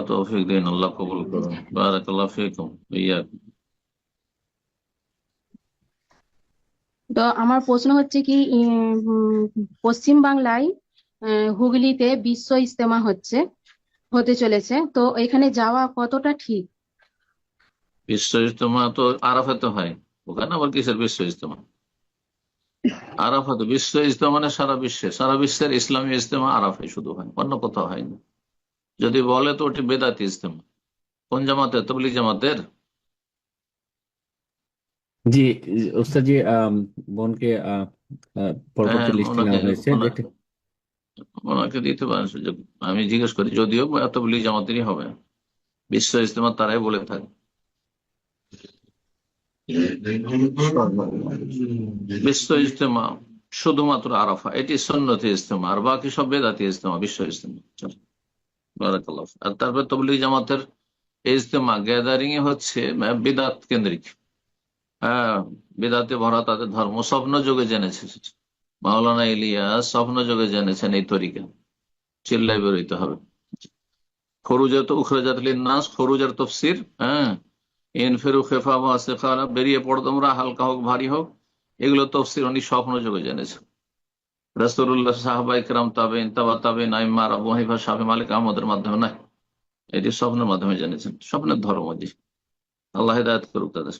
তৌফিক দিন, আল্লাহ কবুল করুন। বারাকাল্লাহু ফিকুম ওয়া ইয়াকুম। তো আমার প্রশ্ন হচ্ছে কি, পশ্চিম বাংলায় হুগলিতে বিশ্ব ইজতেমা হতে চলেছে, তো এখানে যাওয়া কতটা ঠিক? বিশ্ব ইজতেমা তো আরাফাতে হয়, ওখানে আবার কিসের বিশ্ব ইজতেমা? আরাফাতে বিশ্ব ইজতেমা মানে সারা বিশ্বের ইসলামী ইজতেমা আরাফায় শুধু হয়, অন্য কোথাও হয় না। যদি বলে তো ওটি বেদাতি ইজতেমা। কোন জামাতের? তবলিগ জামাতের। জি, ওস্তাদ জি, বোনকে পরবর্তী হ্যাঁ, লিস্টে ওনাকে নেওয়া হয়েছে ওনা- ওনাকে দিতে পারেন সুযোগ। আমি জিজ্ঞেস করি, যদিও তবলিগ জামাতেরই হবে। বিশ্ব ইজতেমা তারাই বলে থাকে। বিশ্ব ইজতেমা শুধুমাত্র আরাফা, এটি সুন্নতি ইজতেমা, আর বাকি সব বেদাতি ইজতেমা। বিশ্ব ইজতেমা চলো, বারাকাল্লাহ। আর তারপর তবলিগ জামাতের ইজতেমা গ্যাদারিং এ হচ্ছে বিদাত কেন্দ্রিক। হ্যাঁ, বিদাতে ভরা তাদের ধর্ম, স্বপ্ন যোগে জেনেছে। মাওলানা ইলিয়াস স্বপ্ন যোগে জেনেছেন এই তরিকা। চিল্লাই বেরোইতে হবে। খরুজাত উখরাজাত লিন্নাস, খরুজার তফসির। হ্যাঁ, ইনফিরু খেফা ওয়া সিকালা, বেরিয়ে পড়ো তোমরা, হালকা হোক ভারী হোক, এগুলো তফসির উনি স্বপ্ন যোগে জেনেছেন। রাসূলুল্লাহ, সাহাবা ইকরাম, তাবেঈন, তাবা তাবেঈন, আইম্মা, আবু হানিফা, শাফি, মালিক, আহমদের মাধ্যমে নয়, এটি স্বপ্নের মাধ্যমে জেনেছেন। স্বপ্নের ধর্ম জি। আল্লাহ হিদায়াত করুক তাদের।